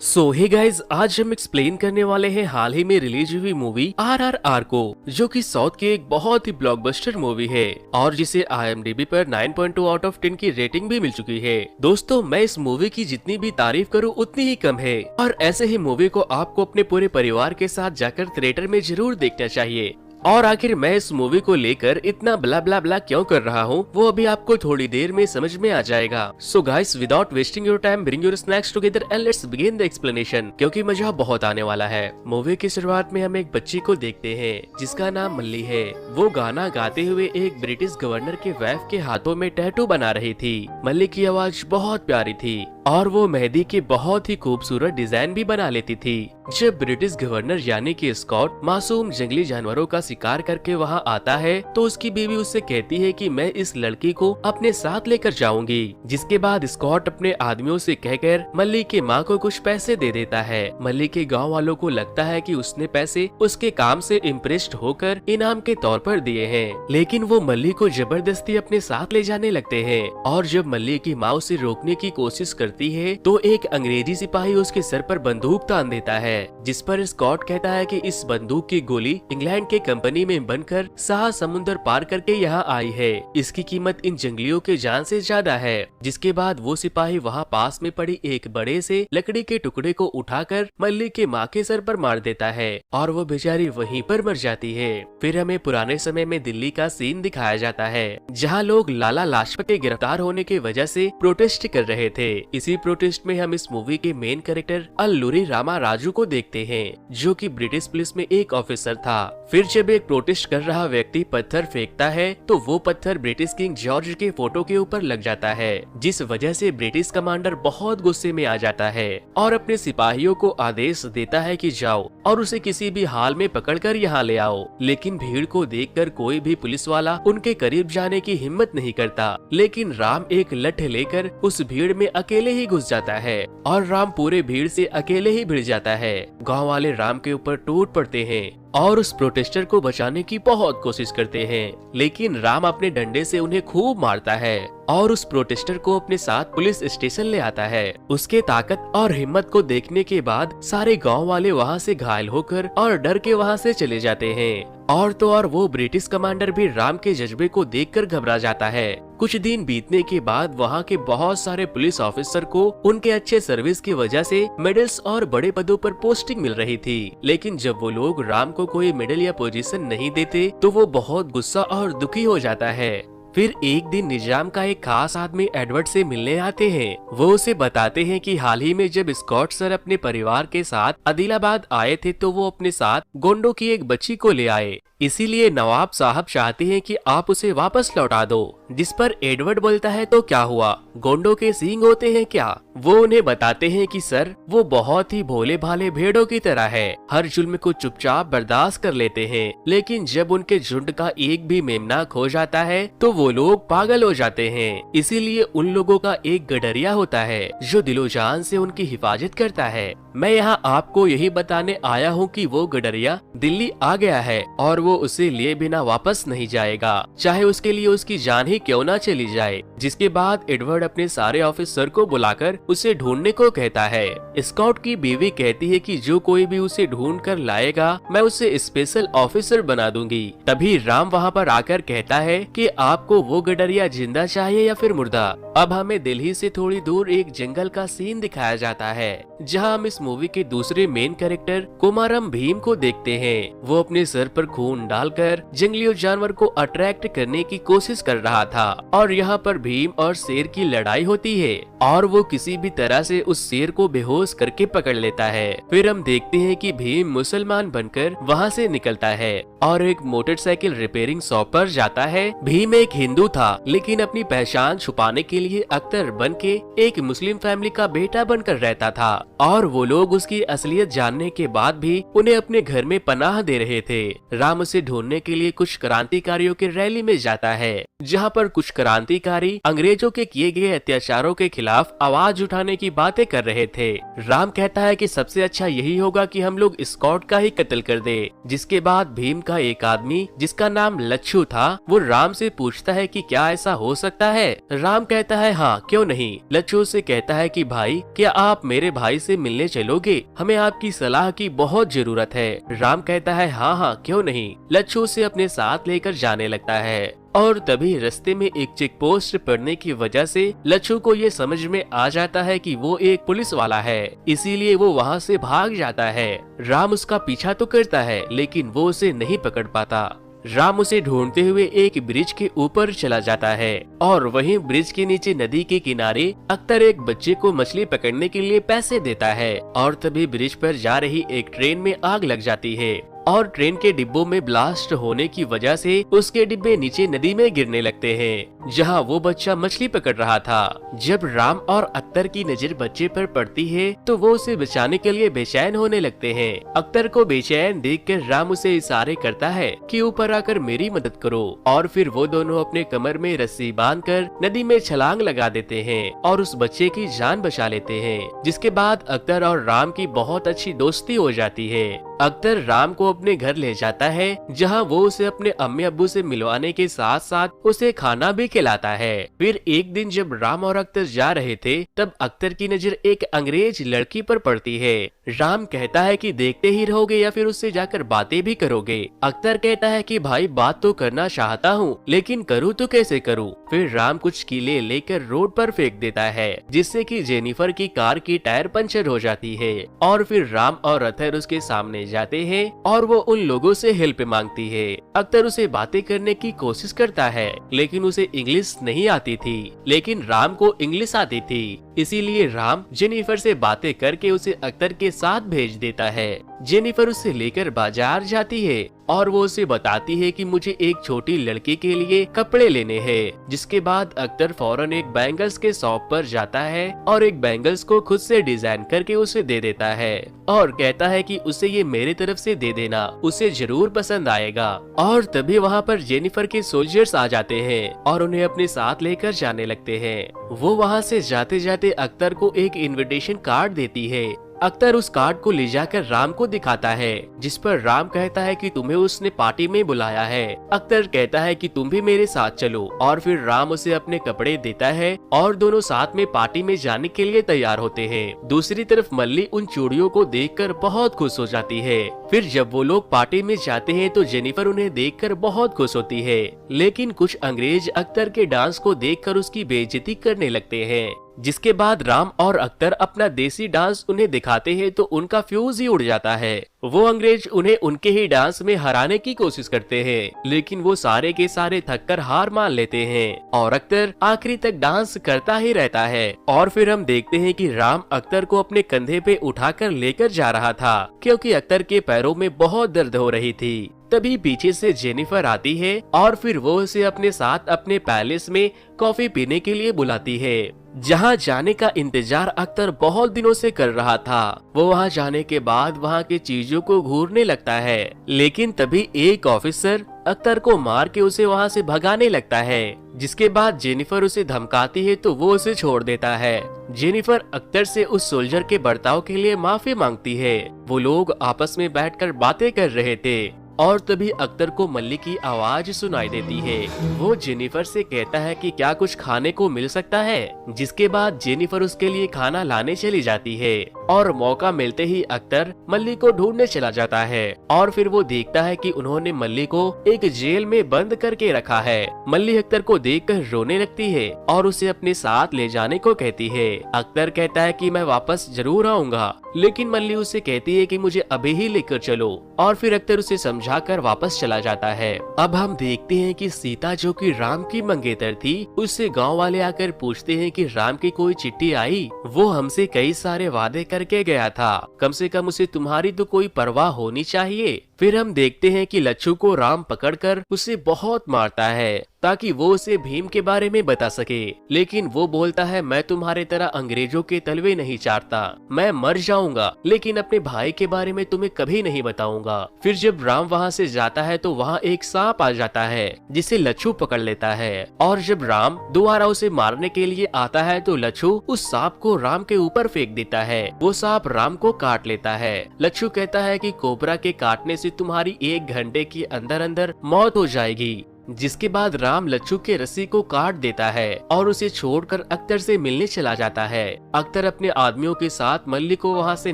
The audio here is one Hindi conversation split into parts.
सो हे गाइज, आज हम एक्सप्लेन करने वाले हैं हाल ही में रिलीज हुई मूवी RRR को, जो कि साउथ की एक बहुत ही ब्लॉकबस्टर मूवी है और जिसे IMDb पर 9.2 आउट ऑफ 10 की रेटिंग भी मिल चुकी है। दोस्तों, मैं इस मूवी की जितनी भी तारीफ करूं उतनी ही कम है और ऐसे ही मूवी को आपको अपने पूरे परिवार के साथ जाकर थिएटर में जरूर देखना चाहिए। और आखिर मैं इस मूवी को लेकर इतना ब्ला ब्ला ब्ला क्यों कर रहा हूँ, वो अभी आपको थोड़ी देर में समझ में आ जाएगा। So guys, without wasting your time, bring your snacks together and let's begin the explanation, क्योंकि मजा बहुत आने वाला है। मूवी की शुरुआत में हम एक बच्ची को देखते हैं जिसका नाम मल्ली है। वो गाना गाते हुए एक ब्रिटिश गवर्नर के वाइफ के हाथों में टैटू बना रही थी। मल्ली की आवाज बहुत प्यारी थी और वो मेहंदी के बहुत ही खूबसूरत डिजाइन भी बना लेती थी। जब ब्रिटिश गवर्नर यानी कि स्कॉट मासूम जंगली जानवरों का शिकार करके वहाँ आता है तो उसकी बीवी उससे कहती है कि मैं इस लड़की को अपने साथ लेकर जाऊंगी। जिसके बाद स्कॉट अपने आदमियों से कहकर मल्ली के माँ को कुछ पैसे दे देता है। मल्ली के गांव वालों को लगता है कि उसने पैसे उसके काम से इम्प्रेस्ड होकर इनाम के तौर पर दिए हैं, लेकिन वो मल्ली को जबरदस्ती अपने साथ ले जाने लगते हैं। और जब मल्ली की माँ उसे रोकने की कोशिश करती है तो एक अंग्रेजी सिपाही उसके सर पर बंदूक तान देता है, जिस पर स्कॉट कहता है कि इस बंदूक की गोली इंग्लैंड के कंपनी में बनकर सात समुद्र पार करके यहाँ आई है। इसकी कीमत इन जंगलियों के जान से ज्यादा है। जिसके बाद वो सिपाही वहाँ पास में पड़ी एक बड़े से लकड़ी के टुकड़े को उठाकर मल्ली के माँ के सर पर मार देता है और वो बेचारी वहीं पर मर जाती है। फिर हमें पुराने समय में दिल्ली का सीन दिखाया जाता है, जहाँ लोग लाला लाजपत के गिरफ्तार होने की वजह से प्रोटेस्ट कर रहे थे। इसी प्रोटेस्ट में हम इस मूवी के मेन कैरेक्टर अल्लूरी रामा राजू को देखते हैं, जो कि ब्रिटिश पुलिस में एक ऑफिसर था। फिर जब एक प्रोटेस्ट कर रहा व्यक्ति पत्थर फेंकता है तो वो पत्थर ब्रिटिश किंग जॉर्ज के फोटो के ऊपर लग जाता है, जिस वजह से ब्रिटिश कमांडर बहुत गुस्से में आ जाता है और अपने सिपाहियों को आदेश देता है कि जाओ और उसे किसी भी हाल में पकड़कर यहाँ ले आओ। लेकिन भीड़ को देखकर कोई भी पुलिस वाला उनके करीब जाने की हिम्मत नहीं करता, लेकिन राम एक लठ लेकर उस भीड़ में अकेले ही घुस जाता है और राम पूरे भीड़ से अकेले ही भिड़ जाता है। गांव वाले राम के ऊपर टूट पड़ते हैं और उस प्रोटेस्टर को बचाने की बहुत कोशिश करते हैं, लेकिन राम अपने डंडे से उन्हें खूब मारता है और उस प्रोटेस्टर को अपने साथ पुलिस स्टेशन ले आता है। उसके ताकत और हिम्मत को देखने के बाद सारे गांव वाले वहां से घायल होकर और डर के वहां से चले जाते हैं। और तो और वो ब्रिटिश कमांडर भी राम के जज्बे को देखकर घबरा जाता है। कुछ दिन बीतने के बाद वहाँ के बहुत सारे पुलिस ऑफिसर को उनके अच्छे सर्विस की वजह से मेडल्स और बड़े पदों पर पोस्टिंग मिल रही थी, लेकिन जब वो लोग राम को कोई मेडल या पोजीशन नहीं देते तो वो बहुत गुस्सा और दुखी हो जाता है। फिर एक दिन निजाम का एक खास आदमी एडवर्ड से मिलने आते हैं। वो उसे बताते हैं कि हाल ही में जब स्कॉट सर अपने परिवार के साथ आदिलाबाद आए थे तो वो अपने साथ गोंडों की एक बच्ची को ले आए, इसीलिए नवाब साहब चाहते हैं कि आप उसे वापस लौटा दो। जिस पर एडवर्ड बोलता है तो क्या हुआ, गोंडों के सींग होते हैं क्या? वो उन्हें बताते हैं कि सर, वो बहुत ही भोले भाले भेड़ों की तरह है, हर जुल्म को चुपचाप बर्दाश्त कर लेते हैं, लेकिन जब उनके झुंड का एक भी मेमना खो जाता है तो वो लोग पागल हो जाते हैं। इसीलिए उन लोगों का एक गडरिया होता है जो दिलो जान से उनकी हिफाजत करता है। मैं यहाँ आपको यही बताने आया हूँ कि वो गडरिया दिल्ली आ गया है और वो उसे लिए बिना वापस नहीं जाएगा, चाहे उसके लिए उसकी जान ही क्यों ना चली जाए। जिसके बाद एडवर्ड अपने सारे ऑफिसर को बुलाकर उसे ढूंढने को कहता है। स्कॉट की बीवी कहती है कि जो कोई भी उसे ढूंढ कर लाएगा मैं उसे स्पेशल ऑफिसर बना दूंगी। तभी राम वहाँ पर आकर कहता है कि आपको वो गडरिया जिंदा चाहिए या फिर मुर्दा। अब हमें दिल्ली से थोड़ी दूर एक जंगल का सीन दिखाया जाता है, जहाँ हम इस मूवी के दूसरे मेन कैरेक्टर कुमारम भीम को देखते हैं। वो अपने सर पर खून डालकर जंगली जानवर को अट्रैक्ट करने की कोशिश कर रहा था और यहाँ पर भीम और शेर की लड़ाई होती है और वो किसी भी तरह से उस शेर को बेहोश करके पकड़ लेता है। फिर हम देखते हैं कि भीम मुसलमान बनकर वहाँ से निकलता है और एक मोटरसाइकिल रिपेयरिंग शॉप पर जाता है। भीम एक हिंदू था, लेकिन अपनी पहचान छुपाने के लिए अख्तर बन के एक मुस्लिम फैमिली का बेटा बनकर रहता था और वो लोग उसकी असलियत जानने के बाद भी उन्हें अपने घर में पनाह दे रहे थे। राम उसे ढूंढने के लिए कुछ क्रांतिकारियों की रैली में जाता है, जहाँ पर कुछ क्रांतिकारी अंग्रेजों के किए गए अत्याचारों के खिलाफ आवाज उठाने की बातें कर रहे थे। राम कहता है कि सबसे अच्छा यही होगा कि हम लोग स्कॉट का ही कत्ल कर दे। जिसके बाद भीम का एक आदमी जिसका नाम लच्छू था, वो राम से पूछता है कि क्या ऐसा हो सकता है। राम कहता कहता है हाँ क्यों नहीं। लच्छू से कहता है कि भाई क्या आप मेरे भाई से मिलने चलोगे, हमें आपकी सलाह की बहुत जरूरत है। राम कहता है हाँ हाँ क्यों नहीं। लच्छू उसे अपने साथ लेकर जाने लगता है और तभी रास्ते में एक चेक पोस्ट पड़ने की वजह से लच्छू को ये समझ में आ जाता है कि वो एक पुलिस वाला है, इसीलिए वो वहाँ से भाग जाता है। राम उसका पीछा तो करता है लेकिन वो उसे नहीं पकड़ पाता। राम उसे ढूंढते हुए एक ब्रिज के ऊपर चला जाता है और वहीं ब्रिज के नीचे नदी के किनारे अख्तर एक बच्चे को मछली पकड़ने के लिए पैसे देता है और तभी ब्रिज पर जा रही एक ट्रेन में आग लग जाती है और ट्रेन के डिब्बों में ब्लास्ट होने की वजह से उसके डिब्बे नीचे नदी में गिरने लगते हैं जहां वो बच्चा मछली पकड़ रहा था। जब राम और अख्तर की नजर बच्चे पर पड़ती है तो वो उसे बचाने के लिए बेचैन होने लगते हैं। अख्तर को बेचैन देखकर राम उसे इशारे करता है कि ऊपर आकर मेरी मदद करो और फिर वो दोनों अपने कमर में रस्सी बांधकर नदी में छलांग लगा देते हैं और उस बच्चे की जान बचा लेते हैं, जिसके बाद अख्तर और राम की बहुत अच्छी दोस्ती हो जाती है। अख्तर राम को अपने घर ले जाता है जहां वो उसे अपने अम्मी अब्बू से मिलवाने के साथ साथ उसे खाना भी खिलाता है। फिर एक दिन जब राम और अख्तर जा रहे थे तब अख्तर की नजर एक अंग्रेज लड़की पर पड़ती है। राम कहता है कि देखते ही रहोगे या फिर उससे जाकर बातें भी करोगे। अख्तर कहता है कि भाई बात तो करना चाहता हूँ लेकिन करूँ तो कैसे करूँ। फिर राम कुछ कीले लेकर रोड पर फेंक देता है जिससे कि जेनिफर की कार की टायर पंचर हो जाती है और फिर राम और अख्तर उसके सामने जाते हैं और वो उन लोगों से हेल्प मांगती है। अख्तर उसे बातें करने की कोशिश करता है लेकिन उसे इंग्लिश नहीं आती थी, लेकिन राम को इंग्लिश आती थी, इसीलिए राम जेनिफर से बातें करके उसे अख्तर के साथ भेज देता है। जेनिफर उसे लेकर बाजार जाती है और वो उसे बताती है कि मुझे एक छोटी लड़की के लिए कपड़े लेने हैं, जिसके बाद अख्तर फौरन एक बैंगल्स के शॉप पर जाता है और एक बैंगल्स को खुद से डिजाइन करके उसे दे देता है और कहता है कि उसे ये मेरे तरफ से दे देना, उसे जरूर पसंद आएगा। और तभी वहाँ पर जेनिफर के सोल्जर्स आ जाते हैं और उन्हें अपने साथ लेकर जाने लगते हैं। वो वहाँ से जाते जाते अख्तर को एक इनविटेशन कार्ड देती है। अख्तर उस कार्ड को ले जाकर राम को दिखाता है जिस पर राम कहता है कि तुम्हें उसने पार्टी में बुलाया है। अख्तर कहता है कि तुम भी मेरे साथ चलो और फिर राम उसे अपने कपड़े देता है और दोनों साथ में पार्टी में जाने के लिए तैयार होते हैं। दूसरी तरफ मल्ली उन चूड़ियों को देखकर बहुत खुश हो जाती है। फिर जब वो लोग पार्टी में जाते हैं तो जेनिफर उन्हें देखकर बहुत खुश होती है, लेकिन कुछ अंग्रेज अख्तर के डांस को देखकर उसकी बेइज्जती करने लगते हैं। जिसके बाद राम और अख्तर अपना देसी डांस उन्हें दिखाते हैं तो उनका फ्यूज ही उड़ जाता है। वो अंग्रेज उन्हें उनके ही डांस में हराने की कोशिश करते हैं लेकिन वो सारे के सारे थककर हार मान लेते हैं और अख्तर आखिरी तक डांस करता ही रहता है। और फिर हम देखते हैं कि राम अख्तर को अपने कंधे पे उठाकर लेकर जा रहा था क्योंकि अख्तर के पैरों में बहुत दर्द हो रही थी। तभी पीछे से जेनिफर आती है और फिर वो उसे अपने साथ अपने पैलेस में कॉफी पीने के लिए बुलाती है, जहाँ जाने का इंतजार अख्तर बहुत दिनों से कर रहा था। वो वहाँ जाने के बाद वहाँ की चीजों को घूरने लगता है, लेकिन तभी एक ऑफिसर अख्तर को मार के उसे वहाँ से भगाने लगता है, जिसके बाद जेनिफर उसे धमकाती है तो वो उसे छोड़ देता है। जेनिफर अख्तर से उस सोल्जर के बर्ताव के लिए माफी मांगती है। वो लोग आपस में बैठकर बातें कर रहे थे और तभी अख्तर को मल्ली की आवाज सुनाई देती है। वो जेनिफर से कहता है कि क्या कुछ खाने को मिल सकता है, जिसके बाद जेनिफर उसके लिए खाना लाने चली जाती है और मौका मिलते ही अख्तर मल्ली को ढूंढने चला जाता है और फिर वो देखता है कि उन्होंने मल्ली को एक जेल में बंद करके रखा है। मल्ली अख्तर को देखकर रोने लगती है और उसे अपने साथ ले जाने को कहती है। अख्तर कहता है कि मैं वापस जरूर आऊंगा, लेकिन मल्ली उसे कहती है कि मुझे अभी ही लेकर चलो और फिर अख्तर उसे समझाकर वापस चला जाता है। अब हम देखते हैं कि सीता जो कि राम की मंगेतर थी, उससे गांव वाले आकर पूछते हैं कि राम की कोई चिट्ठी आई। वो हमसे कई सारे वादे करके गया था, कम से कम उसे तुम्हारी तो कोई परवाह होनी चाहिए। फिर हम देखते हैं कि लच्छू को राम पकड़कर उसे बहुत मारता है ताकि वो उसे भीम के बारे में बता सके, लेकिन वो बोलता है मैं तुम्हारे तरह अंग्रेजों के तलवे नहीं चाटता, मैं मर जाऊंगा लेकिन अपने भाई के बारे में तुम्हें कभी नहीं बताऊंगा। फिर जब राम वहाँ से जाता है तो वहाँ एक सांप आ जाता है जिसे लच्छू पकड़ लेता है और जब राम दोबारा उसे मारने के लिए आता है तो लच्छू उस सांप को राम के ऊपर फेंक देता है। वो सांप राम को काट लेता है। लच्छू कहता है कि कोबरा के काटने से तुम्हारी 1 घंटे के अंदर अंदर मौत हो जाएगी। जिसके बाद राम लच्छू के रस्सी को काट देता है और उसे छोड़कर अख्तर से मिलने चला जाता है। अख्तर अपने आदमियों के साथ मल्ली को वहाँ से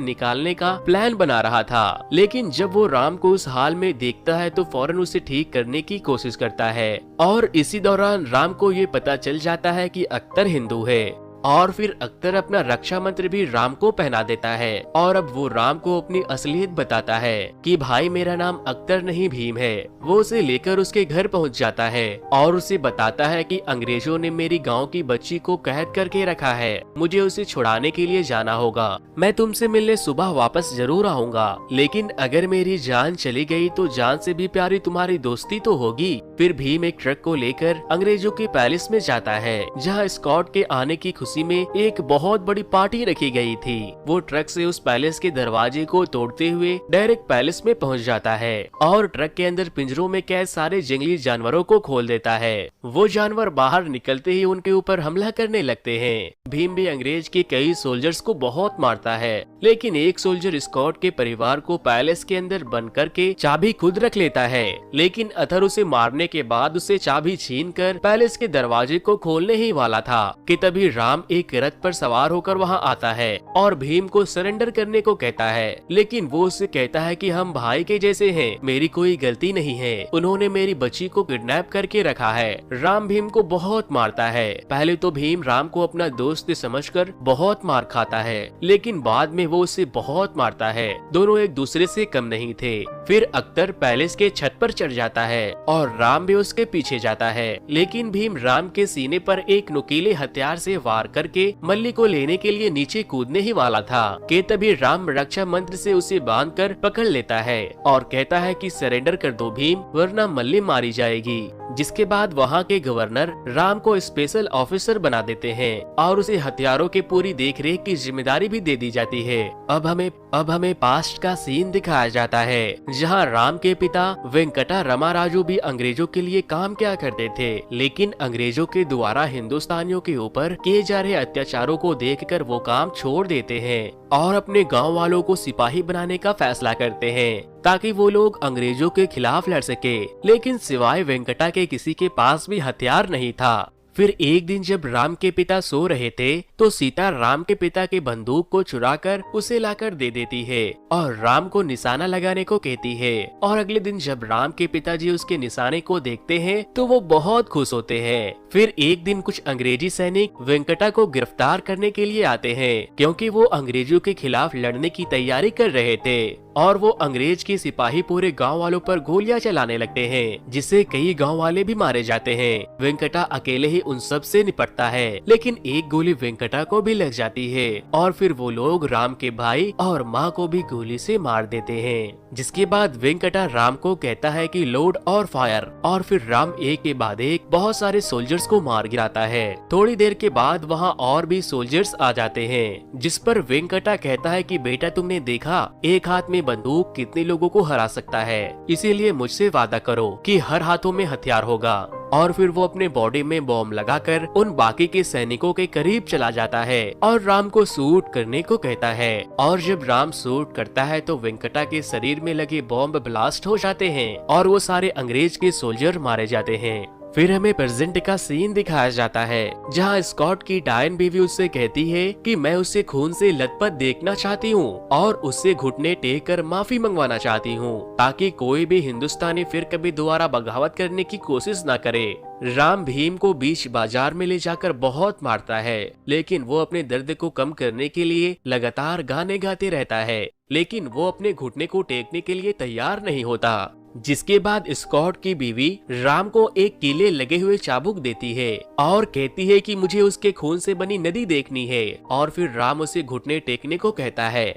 निकालने का प्लान बना रहा था, लेकिन जब वो राम को उस हाल में देखता है तो फौरन उसे ठीक करने की कोशिश करता है। और इसी दौरान राम को ये पता चल जाता है कि अख्तर हिंदू है और फिर अख्तर अपना रक्षा मंत्र भी राम को पहना देता है और अब वो राम को अपनी असलियत बताता है कि भाई मेरा नाम अख्तर नहीं भीम है। वो उसे लेकर उसके घर पहुंच जाता है और उसे बताता है कि अंग्रेजों ने मेरी गांव की बच्ची को कैद करके रखा है, मुझे उसे छुड़ाने के लिए जाना होगा। मैं तुमसे मिलने सुबह वापस जरूर आऊंगा, लेकिन अगर मेरी जान चली गई तो जान से भी प्यारी तुम्हारी दोस्ती तो होगी। फिर भीम एक ट्रक को लेकर अंग्रेजों के पैलेस में जाता है, जहाँ स्कॉट के आने की खुशी में एक बहुत बड़ी पार्टी रखी गई थी। वो ट्रक से उस पैलेस के दरवाजे को तोड़ते हुए डायरेक्ट पैलेस में पहुंच जाता है और ट्रक के अंदर पिंजरों में कैद सारे जंगली जानवरों को खोल देता है। वो जानवर बाहर निकलते ही उनके ऊपर हमला करने लगते हैं। भीम भी अंग्रेज के कई सोल्जर्स को बहुत मारता है, लेकिन एक सोल्जर स्कॉट के परिवार को पैलेस के अंदर बंद करके चाबी खुद रख लेता है, लेकिन अथर उसे मारने के बाद उसे चाबी छीनकर पैलेस के दरवाजे को खोलने ही वाला था कि तभी राम एक रथ पर सवार होकर वहां आता है और भीम को सरेंडर करने को कहता है, लेकिन वो उससे कहता है कि हम भाई के जैसे हैं, मेरी कोई गलती नहीं है, उन्होंने मेरी बच्ची को किडनैप करके रखा है। राम भीम को बहुत मारता है। पहले तो भीम राम को अपना दोस्त समझकर बहुत मार खाता है, लेकिन बाद में वो उसे बहुत मारता है। दोनों एक दूसरे से कम नहीं थे। फिर अख्तर पैलेस के छत पर चढ़ जाता है और राम भी उसके पीछे जाता है, लेकिन भीम राम के सीने पर एक नुकीले हथियार से वार करके मल्ली को लेने के लिए नीचे कूदने ही वाला था कि तभी राम रक्षा मंत्र से उसे बांधकर पकड़ लेता है और कहता है कि सरेंडर कर दो भीम, वरना मल्ली मारी जाएगी। जिसके बाद वहाँ के गवर्नर राम को स्पेशल ऑफिसर बना देते हैं और उसे हथियारों के पूरी देखरेख की जिम्मेदारी भी दे दी जाती है। अब हमें पास्ट का सीन दिखाया जाता है, जहाँ राम के पिता वेंकटा रमाराजू भी अंग्रेजों के लिए काम किया करते थे, लेकिन अंग्रेजों के द्वारा हिंदुस्तानियों के ऊपर किए जा रहे अत्याचारों को देखकर वो काम छोड़ देते हैं और अपने गांव वालों को सिपाही बनाने का फैसला करते हैं ताकि वो लोग अंग्रेजों के खिलाफ लड़ सके। लेकिन सिवाय वेंकटा के किसी के पास भी हथियार नहीं था। फिर एक दिन जब राम के पिता सो रहे थे तो सीता राम के पिता के बंदूक को चुराकर उसे लाकर दे देती है और राम को निशाना लगाने को कहती है। और अगले दिन जब राम के पिताजी उसके निशाने को देखते हैं तो वो बहुत खुश होते हैं। फिर एक दिन कुछ अंग्रेजी सैनिक वेंकटा को गिरफ्तार करने के लिए आते हैं, क्योंकि वो अंग्रेजों के खिलाफ लड़ने की तैयारी कर रहे थे और वो अंग्रेज के सिपाही पूरे गांव वालों पर गोलियां चलाने लगते हैं, जिससे कई गांव वाले भी मारे जाते हैं। वेंकटा अकेले ही उन सब से निपटता है, लेकिन एक गोली वेंकटा को भी लग जाती है और फिर वो लोग राम के भाई और माँ को भी गोली से मार देते हैं। जिसके बाद वेंकटा राम को कहता है कि लोड और फायर, और फिर राम एक के बाद एक बहुत सारे सोल्जर्स को मार गिराता है। थोड़ी देर के बाद वहाँ और भी सोल्जर्स आ जाते हैं, जिस पर वेंकटा कहता है कि बेटा तुमने देखा एक हाथ में बंदूक कितने लोगों को हरा सकता है, इसीलिए मुझसे वादा करो कि हर हाथों में हथियार होगा। और फिर वो अपने बॉडी में बॉम्ब लगाकर उन बाकी के सैनिकों के करीब चला जाता है और राम को शूट करने को कहता है। और जब राम शूट करता है तो वेंकटा के शरीर में लगे बॉम्ब ब्लास्ट हो जाते हैं और वो सारे अंग्रेज के सोल्जर मारे जाते हैं। फिर हमें प्रेजेंट का सीन दिखाया जाता है, जहां स्कॉट की डायन बीवी उससे कहती है कि मैं उसे खून से लथपथ देखना चाहती हूं और उससे घुटने टेक कर माफी मंगवाना चाहती हूं, ताकि कोई भी हिंदुस्तानी फिर कभी दोबारा बगावत करने की कोशिश न करे। राम भीम को बीच बाजार में ले जाकर बहुत मारता है, लेकिन वो अपने दर्द को कम करने के लिए लगातार गाने गाते रहता है, लेकिन वो अपने घुटने को टेकने के लिए तैयार नहीं होता। जिसके बाद स्कॉट की बीवी राम को एक कीले लगे हुए चाबुक देती है और कहती है कि मुझे उसके खून से बनी नदी देखनी है, और फिर राम उसे घुटने टेकने को कहता है।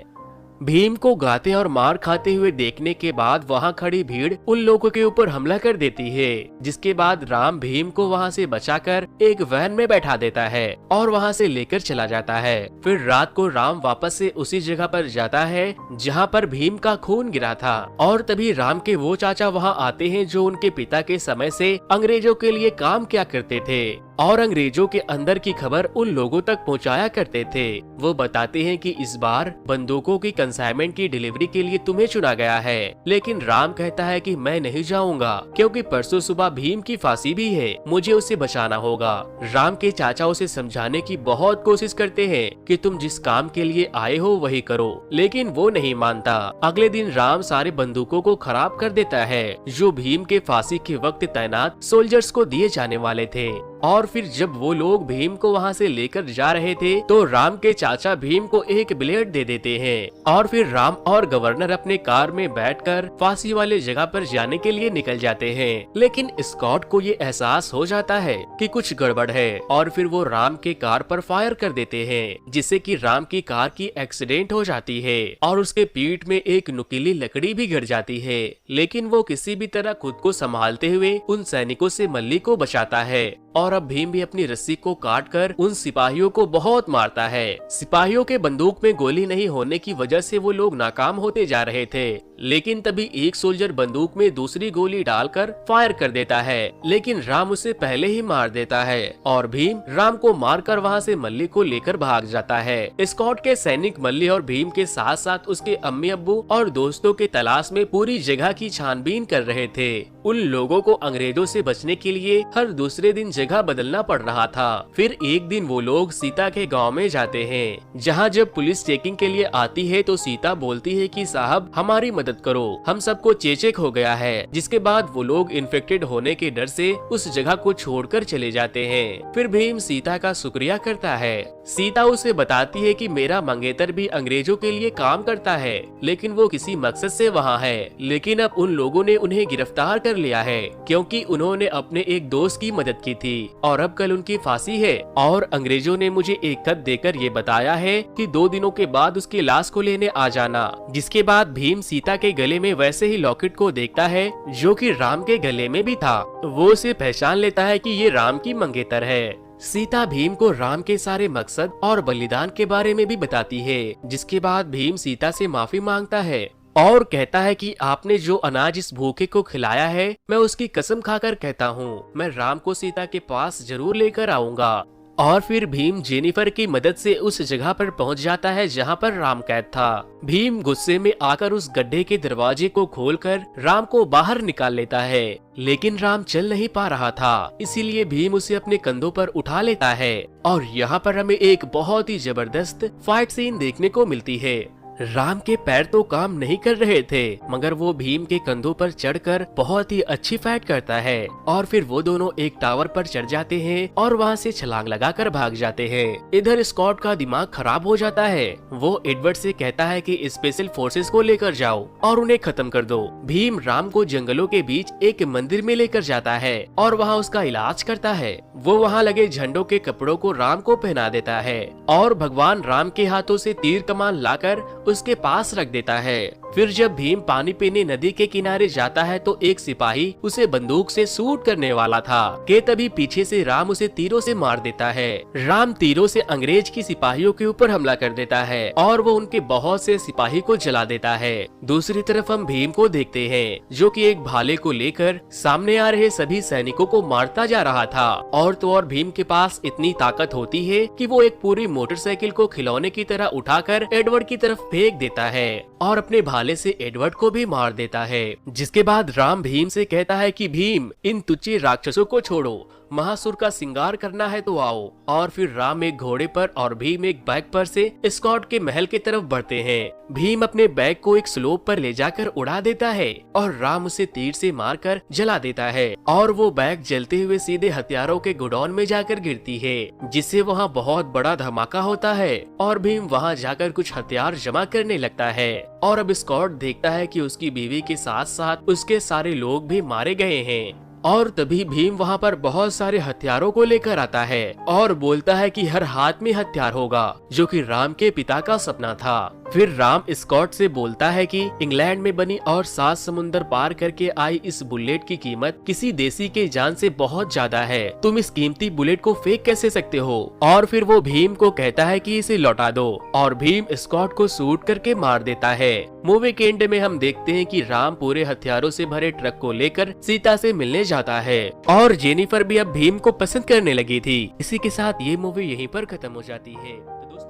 भीम को गाते और मार खाते हुए देखने के बाद वहाँ खड़ी भीड़ उन लोगों के ऊपर हमला कर देती है, जिसके बाद राम भीम को वहाँ से बचाकर एक वैन में बैठा देता है और वहाँ से लेकर चला जाता है। फिर रात को राम वापस से उसी जगह पर जाता है जहाँ पर भीम का खून गिरा था, और तभी राम के वो चाचा वहाँ आते हैं जो उनके पिता के समय से अंग्रेजों के लिए काम किया करते थे। और अंग्रेजों के अंदर की खबर उन लोगों तक पहुंचाया करते थे। वो बताते हैं कि इस बार बंदूकों की कंसाइनमेंट की डिलीवरी के लिए तुम्हें चुना गया है, लेकिन राम कहता है कि मैं नहीं जाऊंगा क्योंकि परसों सुबह भीम की फांसी भी है, मुझे उसे बचाना होगा। राम के चाचा उसे समझाने की बहुत कोशिश करते हैं कि तुम जिस काम के लिए आए हो वही करो, लेकिन वो नहीं मानता। अगले दिन राम सारे बंदूकों को खराब कर देता है जो भीम के फांसी के वक्त तैनात सोल्जर्स को दिए जाने वाले थे। और फिर जब वो लोग भीम को वहाँ से लेकर जा रहे थे तो राम के चाचा भीम को एक ब्लेड दे देते हैं और फिर राम और गवर्नर अपने कार में बैठकर फांसी वाले जगह पर जाने के लिए निकल जाते हैं। लेकिन स्कॉट को ये एहसास हो जाता है कि कुछ गड़बड़ है और फिर वो राम के कार पर फायर कर देते हैं, जिससे कि राम की कार की एक्सीडेंट हो जाती है और उसके पीठ में एक नुकीली लकड़ी भी गिर जाती है। लेकिन वो किसी भी तरह खुद को संभालते हुए उन सैनिकों से मल्ली को बचाता है और अब भीम भी अपनी रस्सी को काटकर उन सिपाहियों को बहुत मारता है। सिपाहियों के बंदूक में गोली नहीं होने की वजह से वो लोग नाकाम होते जा रहे थे, लेकिन तभी एक सोल्जर बंदूक में दूसरी गोली डालकर फायर कर देता है, लेकिन राम उसे पहले ही मार देता है और भीम राम को मारकर वहां से मल्ली को लेकर भाग जाता है। स्कॉट के सैनिक मल्ली और भीम के साथ साथ उसके अम्मी अब्बू और दोस्तों के तलाश में पूरी जगह की छानबीन कर रहे थे। उन लोगों को अंग्रेजों से बचने के लिए हर दूसरे दिन जगह बदलना पड़ रहा था। फिर एक दिन वो लोग सीता के गांव में जाते हैं, जहां जब पुलिस चेकिंग के लिए आती है तो सीता बोलती है कि साहब हमारी मदद करो, हम सबको चेचक हो गया है। जिसके बाद वो लोग इन्फेक्टेड होने के डर से उस जगह को छोड़कर चले जाते हैं। फिर भीम सीता का शुक्रिया करता है। सीता उसे बताती है कि मेरा मंगेतर भी अंग्रेजों के लिए काम करता है, लेकिन वो किसी मकसद से वहाँ है, लेकिन अब उन लोगों ने उन्हें गिरफ्तार कर लिया है क्योंकि उन्होंने अपने एक दोस्त की मदद की थी और अब कल उनकी फांसी है। और अंग्रेजों ने मुझे एक खत देकर ये बताया है कि 2 दिनों के बाद उसकी लाश को लेने आ जाना। जिसके बाद भीम सीता के गले में वैसे ही लॉकेट को देखता है जो कि राम के गले में भी था। वो उसे पहचान लेता है कि ये राम की मंगेतर है। सीता भीम को राम के सारे मकसद और बलिदान के बारे में भी बताती है, जिसके बाद भीम सीता से माफी मांगता है और कहता है कि आपने जो अनाज इस भूखे को खिलाया है, मैं उसकी कसम खाकर कहता हूँ मैं राम को सीता के पास जरूर लेकर आऊंगा। और फिर भीम जेनिफर की मदद से उस जगह पर पहुंच जाता है जहां पर राम कैद था। भीम गुस्से में आकर उस गड्ढे के दरवाजे को खोलकर राम को बाहर निकाल लेता है, लेकिन राम चल नहीं पा रहा था, इसीलिए भीम उसे अपने कंधों पर उठा लेता है। और यहाँ पर हमें एक बहुत ही जबरदस्त फाइट सीन देखने को मिलती है। राम के पैर तो काम नहीं कर रहे थे, मगर वो भीम के कंधों पर चढ़कर बहुत ही अच्छी फाइट करता है और फिर वो दोनों एक टावर पर चढ़ जाते हैं और वहाँ से छलांग लगाकर भाग जाते हैं। इधर स्कॉट का दिमाग खराब हो जाता है। वो एडवर्ड से कहता है कि स्पेशल फोर्सेस को लेकर जाओ और उन्हें खत्म कर दो। भीम राम को जंगलों के बीच एक मंदिर में लेकर जाता है और वहाँ उसका इलाज करता है। वो वहाँ लगे झंडों के कपड़ों को राम को पहना देता है और भगवान राम के हाथों से तीर कमान लाकर उसके पास रख देता है। फिर जब भीम पानी पीने नदी के किनारे जाता है तो एक सिपाही उसे बंदूक से शूट करने वाला था कि तभी पीछे से राम उसे तीरों से मार देता है। राम तीरों से अंग्रेज की सिपाहियों के ऊपर हमला कर देता है और वो उनके बहुत से सिपाही को जला देता है। दूसरी तरफ हम भीम को देखते हैं जो कि एक भाले को लेकर सामने आ रहे सभी सैनिकों को मारता जा रहा था। और तो और भीम के पास इतनी ताकत होती है कि वो एक पूरी मोटरसाइकिल को खिलौने की तरह उठाकर एडवर्ड की तरफ फेंक देता है और अपने भाले से एडवर्ड को भी मार देता है। जिसके बाद राम भीम से कहता है कि भीम इन तुच्छ राक्षसों को छोड़ो, महासुर का श्रृंगार करना है तो आओ। और फिर राम एक घोड़े पर और भीम एक बैग पर से स्कॉट के महल की तरफ बढ़ते हैं। भीम अपने बैग को एक स्लोप पर ले जाकर उड़ा देता है और राम उसे तीर से मारकर जला देता है और वो बैग जलते हुए सीधे हथियारों के गोडाउन में जाकर गिरती है, जिससे वहाँ बहुत बड़ा धमाका होता है और भीम वहाँ जाकर कुछ हथियार जमा करने लगता है। और अब स्कॉट देखता है कि उसकी बीवी के साथ साथ उसके सारे लोग भी मारे गए हैं। और तभी भीम वहाँ पर बहुत सारे हथियारों को लेकर आता है और बोलता है कि हर हाथ में हथियार होगा, जो कि राम के पिता का सपना था। फिर राम स्कॉट से बोलता है कि इंग्लैंड में बनी और 7 समुंदर पार करके आई इस बुलेट की कीमत किसी देसी के जान से बहुत ज्यादा है, तुम इस कीमती बुलेट को फेंक कैसे सकते हो। और फिर वो भीम को कहता है कि इसे लौटा दो और भीम स्कॉट को शूट करके मार देता है। मूवी के एंड में हम देखते हैं कि राम पूरे हथियारों से भरे ट्रक को लेकर सीता से मिलने जाता है और जेनिफर भी अब भीम को पसंद करने लगी थी। इसी के साथ ये मूवी यहीं पर खत्म हो जाती है। तो दोस्तों